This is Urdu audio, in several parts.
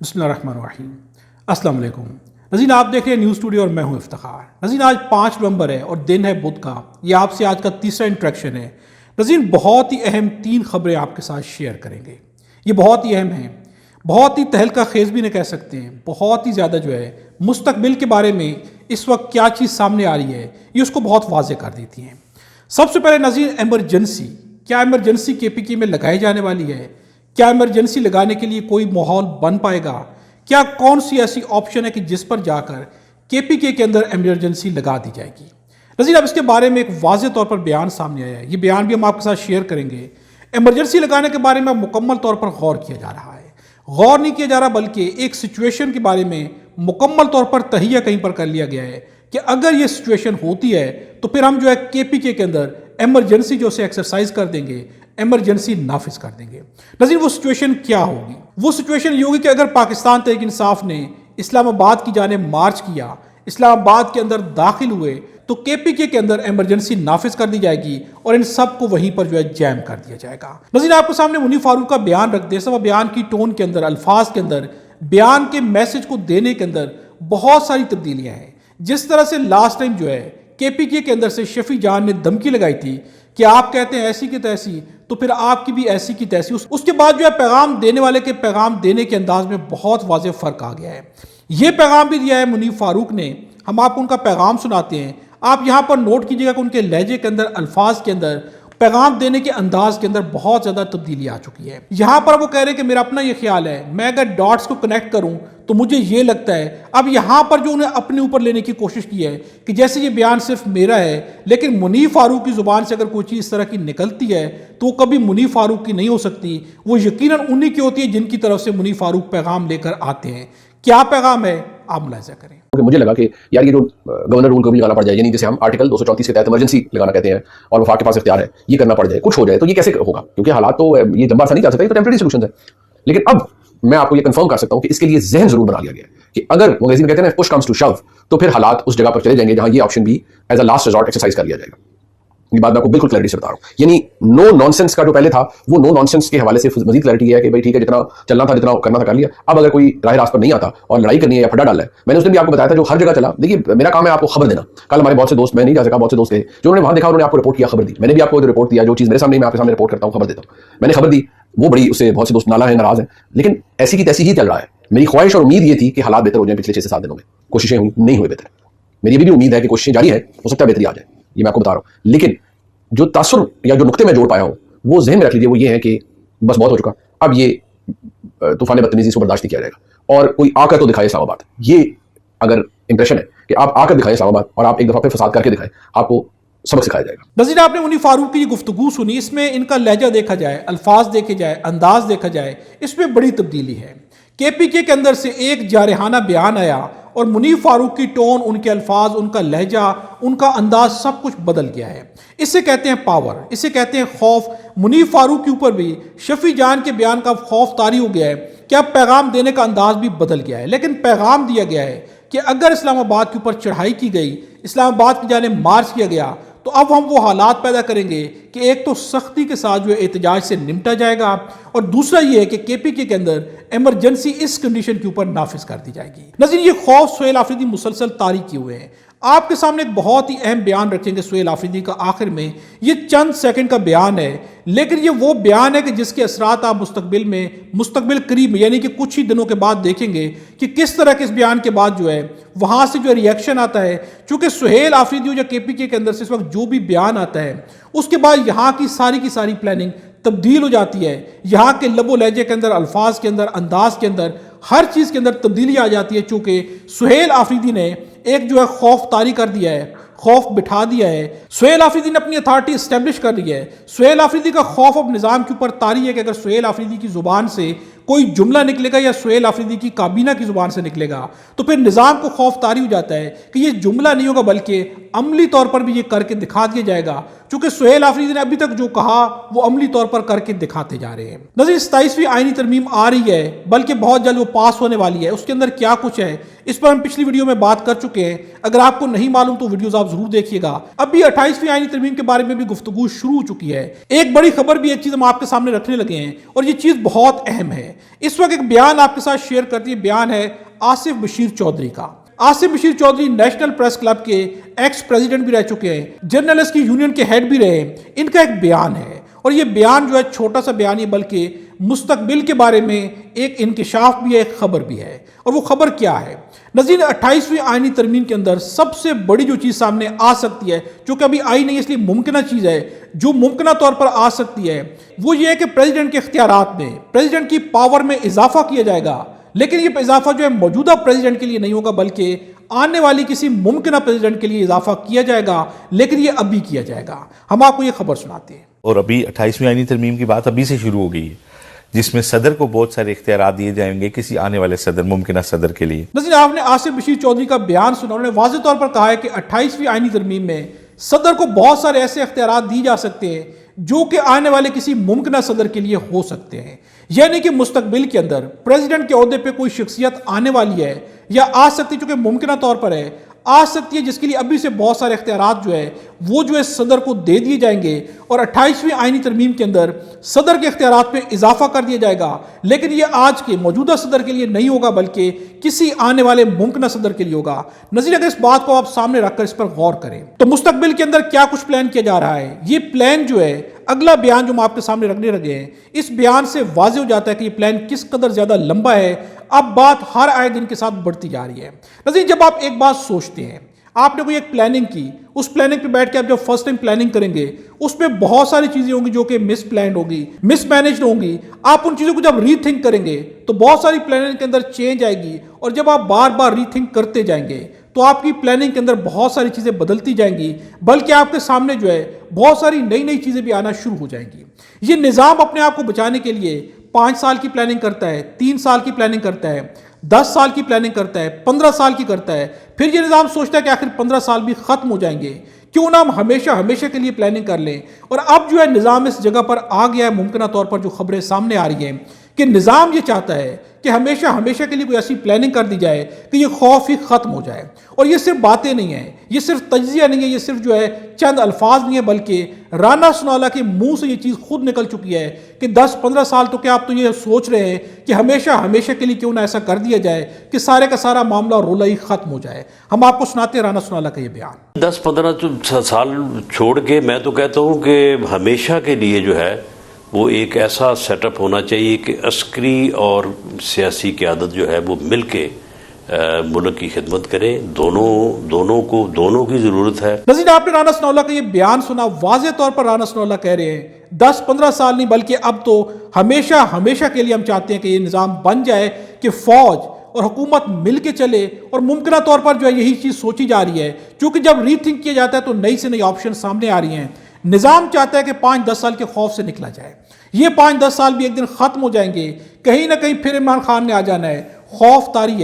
بسم اللہ الرحمن الرحیم۔ السلام علیکم ناظرین، آپ دیکھ رہے ہیں نیوز اسٹوڈیو اور میں ہوں افتخار۔ ناظرین، آج 5 نومبر ہے اور دن ہے بدھ کا۔ یہ آپ سے آج کا تیسرا انٹریکشن ہے۔ ناظرین، بہت ہی اہم 3 خبریں آپ کے ساتھ شیئر کریں گے۔ یہ بہت ہی اہم ہیں، بہت ہی تہلکہ خیز بھی نہیں کہہ سکتے ہیں، بہت ہی زیادہ جو ہے مستقبل کے بارے میں اس وقت کیا چیز سامنے آ رہی ہے یہ اس کو بہت واضح کر دیتی ہیں۔ سب سے پہلے ناظرین، ایمرجنسی، کیا ایمرجنسی کے پی کے میں لگائی جانے والی ہے؟ کیا ایمرجنسی لگانے کے لیے کوئی ماحول بن پائے گا؟ کیا کون سی ایسی آپشن ہے کہ جس پر جا کر کے پی کے اندر ایمرجنسی لگا دی جائے گی؟ ناظرین، اب اس کے بارے میں ایک واضح طور پر بیان سامنے آیا ہے۔ یہ بیان بھی ہم آپ کے ساتھ شیئر کریں گے۔ ایمرجنسی لگانے کے بارے میں مکمل طور پر غور کیا جا رہا ہے۔ غور نہیں کیا جا رہا بلکہ ایک سچویشن کے بارے میں مکمل طور پر تہیہ کہیں پر کر لیا گیا ہے کہ اگر یہ سچویشن ہوتی ہے تو پھر ہم جو ہے کے پی کے اندر ایمرجنسی جو سے ایکسرسائز کر دیں گے، ایمرجنسی نافذ کر دیں گے۔ ناظرین، وہ سچویشن کیا ہوگی؟ وہ سچویشن یہ ہوگی کہ اگر پاکستان تحریک انصاف نے اسلام آباد کی جانب مارچ کیا، اسلام آباد کے اندر داخل ہوئے، تو کے پی کے اندر ایمرجنسی نافذ کر دی جائے گی اور ان سب کو وہیں پر جو ہے جیم کر دیا جائے گا۔ ناظرین، آپ کے سامنے منیر فاروق کا بیان رکھ دیں۔ سب بیان کی ٹون کے اندر، الفاظ کے اندر، بیان کے میسج کو دینے کے اندر بہت ساری تبدیلیاں ہیں۔ جس طرح سے لاسٹ ٹائم جو ہے کے پی کے اندر سے شفیع جان نے دھمکی لگائی تھی کہ آپ کہتے ہیں ایسی کی تیسی تو پھر آپ کی بھی ایسی کی تیسی، اس کے بعد جو ہے پیغام دینے والے کے پیغام دینے کے انداز میں بہت واضح فرق آ گیا ہے۔ یہ پیغام بھی دیا ہے منیر فاروق نے، ہم آپ کو ان کا پیغام سناتے ہیں۔ آپ یہاں پر نوٹ کیجئے گا کہ ان کے لہجے کے اندر، الفاظ کے اندر، پیغام دینے کے انداز کے اندر بہت زیادہ تبدیلی آ چکی ہے۔ یہاں پر وہ کہہ رہے ہیں کہ میرا اپنا یہ خیال ہے، میں اگر ڈاٹس کو کنیکٹ کروں تو مجھے یہ لگتا ہے۔ اب یہاں پر جو انہیں اپنے اوپر لینے کی کوشش کی ہے کہ جیسے یہ بیان صرف میرا ہے، لیکن منیر فاروق کی زبان سے اگر کوئی چیز اس طرح کی نکلتی ہے تو وہ کبھی منیر فاروق کی نہیں ہو سکتی، وہ یقیناً انہی کی ہوتی ہے جن کی طرف سے منیر فاروق پیغام لے کر آتے ہیں۔ کیا پیغام ہے آپ ملاحظہ کریں۔ مجھے لگا کہ یار یہ جو گورنر رول کو بھی لگانا پڑ جائے، یعنی جیسے ہم آرٹیکل 234 کے تحت ایمرجنسی لگانا کہتے ہیں اور وفاق کے پاس اختیار ہے، یہ کرنا پڑ جائے، کچھ ہو جائے تو یہ کیسے ہوگا؟ کیونکہ حالات تو یہ لمبا سا نہیں جا سکتا، یہ تو ٹیمپریری سولوشن ہے۔ لیکن اب میں آپ کو یہ کنفرم کر سکتا ہوں کہ اس کے لیے ذہن ضرور بنا لیا گیا ہے کہ اگر وہ کہتے ہیں پش کمز ٹو شو، تو پھر حالات اس جگہ پر چلے جائیں گے جہاں یہ آپشن بھی as a last resort exercise کر لیا جائے گا۔ یہ بات میں آپ کو بالکل کلیئرٹی سے بتا رہا ہوں۔ یعنی نو نان سینس کا جو پہلے تھا، وہ نو نان سینس کے حوالے سے مزید کلیئرٹی ہے کہ بھائی ٹھیک ہے، جتنا چلنا تھا، جتنا کرنا تھا کر لیا۔ اب اگر کوئی راہ راست پر نہیں آتا اور لڑائی کرنی ہے یا پھڈا ڈالنا ہے، میں نے اس دن بھی آپ کو بتایا تھا جو ہر جگہ چلا، دیکھیے میرا کام ہے آپ کو خبر دینا۔ کل ہمارے بہت سے دوست، میں نہیں جا سکا، بہت سے دوست تھے جو انہوں نے وہاں دیکھا، انہوں نے آپ کو رپورٹ کیا، خبر دی۔ میں نے بھی آپ کو جو رپورٹ دیا، جو چیز میرے سامنے میں آپ کے سامنے رپورٹ کرتا ہوں، خبر دیتا ہوں، میں نے خبر دی، وہ بڑی اس سے بہت سے دوست نالا ہیں، ناراض ہیں، لیکن ایسی کی تیسی ہی چل رہا ہے۔ میری خواہش اور امید یہ تھی کہ حالات بہتر ہو جائیں پچھلے 6 سے 7 دنوں میں، کوششیں ہوئی، نہیں ہوئے بہتر۔ میری ابھی بھی امید ہے کہ کوششیں جاری ہیں، ہو سکتا ہے بہتری آ جائے، یہ میں آپ کو بتا رہا ہوں۔ لیکن جو تاثر یا جو نقطے میں جوڑ پایا ہوں وہ ذہن میں رکھ لیجیے، وہ یہ ہے کہ بس بہت ہو چکا، اب یہ طوفان بدتمیزی سے برداشت نہیں کیا جائے گا، اور کوئی آ کر تو دکھائے اسلام آباد۔ یہ اگر امپریشن ہے کہ آپ آ کر دکھائیں اسلام آباد اور آپ ایک دفعہ پھر فساد کر کے دکھائیں، آپ کو سبق سکھایا جائے گا۔ ناظرین، آپ نے منیر فاروق کی یہ گفتگو سنی، اس میں ان کا لہجہ دیکھا جائے، الفاظ دیکھے جائے، انداز دیکھا جائے، اس میں بڑی تبدیلی ہے۔ کے پی کے اندر سے ایک جارحانہ بیان آیا اور منیر فاروق کی ٹون، ان کے الفاظ، ان کا لہجہ، ان کا انداز سب کچھ بدل گیا ہے۔ اسے کہتے ہیں پاور، اسے کہتے ہیں خوف۔ منیر فاروق کے اوپر بھی شفیع جان کے بیان کا خوف طاری ہو گیا ہے کہ اب پیغام دینے کا انداز بھی بدل گیا ہے، لیکن پیغام دیا گیا ہے کہ اگر اسلام آباد کے اوپر چڑھائی کی گئی، اسلام آباد کی جانب مارچ کیا گیا، تو اب ہم وہ حالات پیدا کریں گے کہ ایک تو سختی کے ساتھ جو احتجاج سے نمٹا جائے گا، اور دوسرا یہ ہے کہ کے پی کے اندر ایمرجنسی اس کنڈیشن کے اوپر نافذ کر دی جائے گی۔ ناظرین، یہ خوف سہیل آفریدی مسلسل طاری کیے ہوئے ہیں۔ آپ کے سامنے ایک بہت ہی اہم بیان رکھیں گے سہیل آفریدی کا، آخر میں یہ چند سیکنڈ کا بیان ہے، لیکن یہ وہ بیان ہے کہ جس کے اثرات آپ مستقبل قریب یعنی کہ کچھ ہی دنوں کے بعد دیکھیں گے کہ کس طرح کے اس بیان کے بعد جو ہے وہاں سے جو ریئیکشن آتا ہے۔ چونکہ سہیل آفریدی جو کے پی کے اندر سے اس وقت جو بھی بیان آتا ہے، اس کے بعد یہاں کی ساری پلاننگ تبدیل ہو جاتی ہے۔ یہاں کے لب و لہجے کے اندر، الفاظ کے اندر، انداز کے اندر، ہر چیز کے اندر تبدیلی آ جاتی ہے، چونکہ سہیل آفریدی نے ایک جو ہے خوف طاری کر دیا ہے، خوف بٹھا دیا ہے۔ سہیل آفریدی نے اپنی اتھارٹی اسٹیبلش کر لی ہے۔ سہیل آفریدی کا خوف اب نظام کے اوپر طاری ہے کہ اگر سہیل آفریدی کی زبان سے کوئی جملہ نکلے گا یا سہیل آفریدی کی کابینہ کی زبان سے نکلے گا تو پھر نظام کو خوف طاری ہو جاتا ہے کہ یہ جملہ نہیں ہوگا بلکہ عملی طور پر بھی یہ کر کے دکھا دیا جائے گا، چونکہ سہیل آفریدی نے ابھی تک جو کہا وہ عملی طور پر کر کے دکھاتے جا رہے ہیں۔ ناظرین، 27ویں آئینی ترمیم آ رہی ہے، بلکہ بہت جلد وہ پاس ہونے والی ہے۔ اس کے اندر کیا کچھ ہے اس پر ہم پچھلی ویڈیو میں بات کر چکے ہیں، اگر آپ کو نہیں معلوم تو ویڈیوز آپ ضرور دیکھیے گا۔ ابھی 28ویں آئینی ترمیم کے بارے میں بھی گفتگو شروع ہو چکی ہے۔ ایک بڑی خبر بھی ایک چیز ہم آپ کے سامنے رکھنے لگے ہیں، اور یہ چیز بہت اہم ہے۔ ہے۔ اس وقت ایک بیان آپ کے ساتھ شیئر کرتی ہے، بیان ہے آصف بشیر چودھری کا۔ Asif Bashir Chaudhry national press club کے ایکس پریزیڈنٹ بھی رہ چکے ہیں، جرنلسٹ کی یونین کے ہیڈ بھی رہے ہیں۔ ان کا ایک بیان ہے اور یہ بیان جو ہے چھوٹا سا بیان ہی بلکہ مستقبل کے بارے میں ایک انکشاف بھی ہے، ایک خبر بھی ہے۔ اور وہ خبر کیا ہے؟ ناظرین، 28ویں آئینی ترمیم کے اندر سب سے بڑی جو چیز سامنے آ سکتی ہے، جو کہ ابھی آئی نہیں اس لیے ممکنہ چیز ہے، جو ممکنہ طور پر آ سکتی ہے، وہ یہ ہے کہ پریزیڈنٹ کے اختیارات میں، پریزیڈنٹ کی پاور میں اضافہ کیا جائے گا۔ لیکن یہ اضافہ جو ہے موجودہ پریزیڈنٹ کے لیے نہیں ہوگا بلکہ آنے والی کسی ممکنہ پریزیڈنٹ کے لیے اضافہ کیا جائے گا، لیکن یہ ابھی کیا جائے گا۔ ہم آپ کو یہ خبر سناتے ہیں۔ اور ابھی 28ویں آئینی ترمیم کی بات ابھی سے شروع ہو گئی ہے، جس میں صدر کو بہت سارے اختیارات دیے جائیں گے کسی آنے والے صدر، ممکنہ صدر کے لیے۔ ناظرین، آپ نے آصف بشیر چودھری کا بیان سنا، انہوں نے واضح طور پر کہا ہے کہ 28ویں آئینی ترمیم میں صدر کو بہت سارے ایسے اختیارات دی جا سکتے ہیں جو کہ آنے والے کسی ممکنہ صدر کے لیے ہو سکتے ہیں۔ یعنی کہ مستقبل کے اندر پریزیڈنٹ کے عہدے پہ کوئی شخصیت آنے والی ہے یا آ سکتی، چونکہ ممکنہ طور پر ہے، آ سکتی ہے، جس کے لیے ابھی سے بہت سارے اختیارات جو ہے وہ جو ہے صدر کو دے دیے جائیں گے اور 28ویں آئینی ترمیم کے اندر صدر کے اختیارات میں اضافہ کر دیا جائے گا۔ لیکن یہ آج کے موجودہ صدر کے لیے نہیں ہوگا بلکہ کسی آنے والے ممکنہ صدر کے لیے ہوگا۔ نظیر، اگر اس بات کو آپ سامنے رکھ کر اس پر غور کریں تو مستقبل کے اندر کیا کچھ پلان کیا جا رہا ہے؟ یہ پلان جو ہے، اگلا بیان جو ہم آپ کے سامنے رکھنے لگے ہیں، اس بیان سے واضح ہو جاتا ہے کہ یہ پلان کس قدر زیادہ لمبا ہے۔ اب بات ہر آئے دن کے ساتھ بڑھتی جا رہی ہے۔ نظیر، جب آپ ایک بات سوچتے ہیں، آپ نے کوئی ایک پلاننگ کی، اس پلاننگ پہ بیٹھ کے آپ جب فرسٹ ٹائم پلاننگ کریں گے، اس میں بہت ساری چیزیں ہوں گی جو کہ مس پلانڈ ہوگی، مس مینجڈ ہوں گی۔ آپ ان چیزوں کو جب ری تھنک کریں گے تو بہت ساری پلاننگ کے اندر چینج آئے گی، اور جب آپ بار بار ری تھنک کرتے جائیں گے تو آپ کی پلاننگ کے اندر بہت ساری چیزیں بدلتی جائیں گی، بلکہ آپ کے سامنے جو ہے بہت ساری نئی نئی چیزیں بھی آنا شروع ہو جائیں گی۔ یہ نظام اپنے آپ کو بچانے کے لیے 5 سال کی پلاننگ کرتا ہے، 3 سال کی پلاننگ کرتا ہے، 10 سال کی پلاننگ کرتا ہے، 15 سال کی کرتا ہے۔ پھر یہ نظام سوچتا ہے کہ آخر 15 سال بھی ختم ہو جائیں گے، کیوں نہ ہم ہمیشہ کے لیے پلاننگ کر لیں۔ اور اب جو ہے نظام اس جگہ پر آ گیا ہے، ممکنہ طور پر جو خبریں سامنے آ رہی ہیں کہ نظام یہ چاہتا ہے کہ ہمیشہ کے لیے کوئی ایسی پلاننگ کر دی جائے کہ یہ خوف ہی ختم ہو جائے۔ اور یہ صرف باتیں نہیں ہیں، یہ صرف تجزیہ نہیں ہے، یہ صرف جو ہے چند الفاظ نہیں ہے، بلکہ رانا سنوالہ کے منہ سے یہ چیز خود نکل چکی ہے کہ 10-15 سال تو کیا آپ تو یہ سوچ رہے ہیں کہ ہمیشہ کے لیے کیوں نہ ایسا کر دیا جائے کہ سارے کا سارا معاملہ رولا ہی ختم ہو جائے۔ ہم آپ کو سناتے ہیں رانا سنوالہ کا یہ بیان۔ 10-15 سال چھوڑ کے میں تو کہتا ہوں کہ ہمیشہ کے لیے جو ہے وہ ایک ایسا سیٹ اپ ہونا چاہیے کہ عسکری اور سیاسی قیادت جو ہے وہ مل کے ملک کی خدمت کرے۔ دونوں کی ضرورت ہے۔ نظیر، آپ نے رانا سنوالہ کا یہ بیان سنا، واضح طور پر رانا سنوالہ کہہ رہے ہیں 10-15 سال نہیں بلکہ اب تو ہمیشہ کے لیے ہم چاہتے ہیں کہ یہ نظام بن جائے کہ فوج اور حکومت مل کے چلے، اور ممکنہ طور پر جو ہے یہی چیز سوچی جا رہی ہے، کیونکہ جب ری تھنک کیا جاتا ہے تو نئی سے نئی آپشن سامنے آ رہی ہیں۔ نظام چاہتا ہے کہ 5-10 سال کے خوف سے نکلا جائے، یہ 5-10 سال بھی ایک دن ختم ہو جائیں گے، کہیں نہ کہیں پھر عمران خان نے آ جانا ہے۔ خوف طاری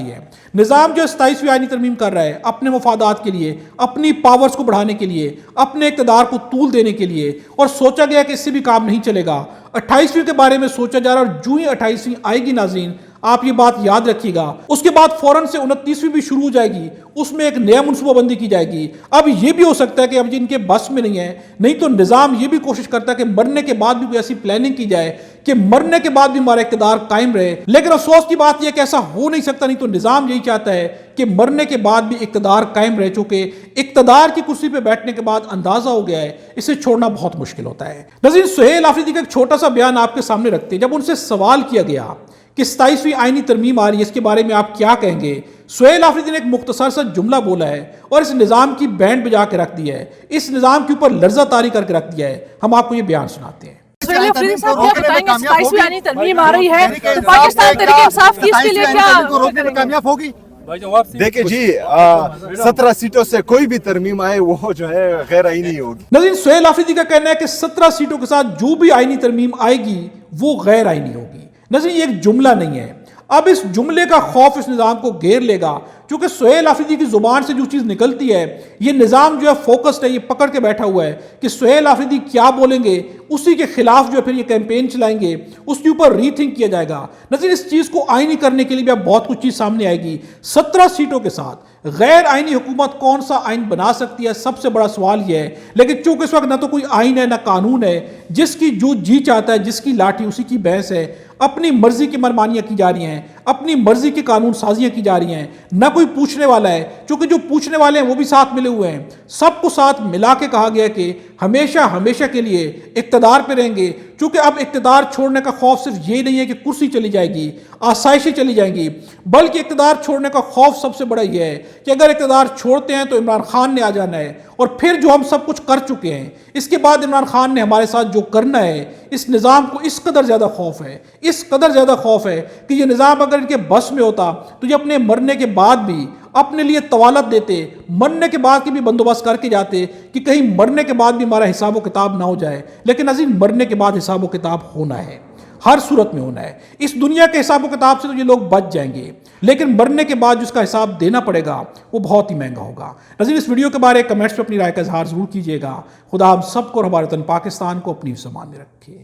ہے۔ نظام جو 27ویں آئینی ترمیم کر رہا ہے اپنے مفادات کے لیے، اپنی پاورز کو بڑھانے کے لیے، اپنے اقتدار کو طول دینے کے لیے، اور سوچا گیا کہ اس سے بھی کام نہیں چلے گا۔ 28ویں کے بارے میں سوچا جا رہا ہے، اور جو ہی 28ویں آئے گی ناظرین، آپ یہ بات یاد رکھیے گا، اس کے بعد فوراً سے 29ویں بھی شروع ہو جائے گی، اس میں ایک نیا منصوبہ بندی کی جائے گی۔ اب یہ بھی ہو سکتا ہے کہ اب جن کے بس میں نہیں ہے، نہیں تو نظام یہ بھی کوشش کرتا ہے کہ مرنے کے بعد بھی کوئی ایسی پلاننگ کی جائے کہ مرنے کے بعد بھی ہمارا اقتدار قائم رہے۔ لیکن افسوس کی بات یہ کہ ایسا ہو نہیں سکتا، نہیں تو نظام یہی چاہتا ہے کہ مرنے کے بعد بھی اقتدار قائم رہے، چونکہ اقتدار کی کرسی پہ بیٹھنے کے بعد اندازہ ہو گیا ہے اسے چھوڑنا بہت مشکل ہوتا ہے۔ ناظرین، سہیل آفریدی کا ایک چھوٹا سا بیان آپ کے سامنے رکھتے ہیں۔ جب ان سے سوال کیا گیا کہ 27ویں آئینی ترمیم آ رہی ہے، اس کے بارے میں آپ کیا کہیں گے، سہیل آفریدی نے ایک مختصر سا جملہ بولا ہے اور اس نظام کی بینڈ بجا کے رکھ دیا ہے، اس نظام کے اوپر لرزہ طاری کر کے رکھ دیا ہے۔ ہم آپ کو یہ بیان سناتے ہیں۔ سہیل آفریدی صاحب کیا بتائیں گے؟ 27ویں آئینی ترمیم آ رہی ہے تو پاکستان تحریک انصاف کی اس کے لیے کیا کامیاب ہوگی؟ دیکھیں جی، 17 سیٹوں سے کوئی بھی ترمیم آئے وہ جو ہے غیر آئینی ہوگی۔ ناظرین، سہیل آفریدی کا کہنا ہے کہ 17 سیٹوں کے ساتھ جو بھی آئینی ترمیم آئے گی وہ غیر آئینی ہوگی۔ ناظرین، یہ ایک جملہ نہیں ہے، اب اس جملے کا خوف اس نظام کو گھیر لے گا، چونکہ سہیل آفریدی کی زبان سے جو چیز نکلتی ہے یہ نظام جو ہے فوکسڈ ہے, یہ پکڑ کے بیٹھا ہوا ہے کہ سہیل آفریدی کیا بولیں گے اسی کے خلاف جو ہے پھر یہ کیمپین چلائیں گے, اس کے اوپر ری تھنک کیا جائے گا. نظیر اس چیز کو آئینی کرنے کے لیے بھی اب بہت کچھ چیز سامنے آئے گی. 17 سیٹوں کے ساتھ غیر آئینی حکومت کون سا آئین بنا سکتی ہے, سب سے بڑا سوال یہ ہے. لیکن چونکہ اس وقت نہ تو کوئی آئین ہے نہ قانون ہے, جس کی جو جی چاہتا ہے جس کی لاٹھی اسی کی بحث ہے, اپنی مرضی کی منمانیاں کی جا رہی ہیں, اپنی مرضی کی قانون سازیاں کی جا رہی ہیں, نہ کوئی پوچھنے والا ہے. چونکہ جو پوچھنے والے ہیں وہ بھی ساتھ ملے ہوئے ہیں, سب کو ساتھ ملا کے کہا گیا کہ ہمیشہ کے لیے اقتدار پہ رہیں گے. چونکہ اب اقتدار چھوڑنے کا خوف صرف یہ نہیں ہے کہ کرسی چلی جائے گی, آسائشیں چلی جائیں گی, بلکہ اقتدار چھوڑنے کا خوف سب سے بڑا یہ ہے کہ اگر اقتدار چھوڑتے ہیں تو عمران خان نے آ جانا ہے, اور پھر جو ہم سب کچھ کر چکے ہیں اس کے بعد عمران خان نے ہمارے ساتھ جو کرنا ہے, اس نظام کو اس قدر زیادہ خوف ہے, اس قدر زیادہ خوف ہے کہ یہ نظام اگر ان کے بس میں ہوتا تو یہ اپنے مرنے کے بعد بھی اپنے لیے طوالت دیتے, مرنے کے بعد کی بھی بندوبست کر کے جاتے کہ کہیں مرنے کے بعد بھی ہمارا حساب و کتاب نہ ہو جائے. لیکن عزیز مرنے کے بعد حساب و کتاب ہونا ہے, ہر صورت میں ہونا ہے. اس دنیا کے حساب و کتاب سے تو یہ لوگ بچ جائیں گے, لیکن مرنے کے بعد جس کا حساب دینا پڑے گا وہ بہت ہی مہنگا ہوگا. نظیر اس ویڈیو کے بارے کمنٹس میں اپنی رائے کا اظہار ضرور کیجیے گا. خدا ہم سب کو اور ہمارے وطن پاکستان کو اپنی سامان میں رکھے.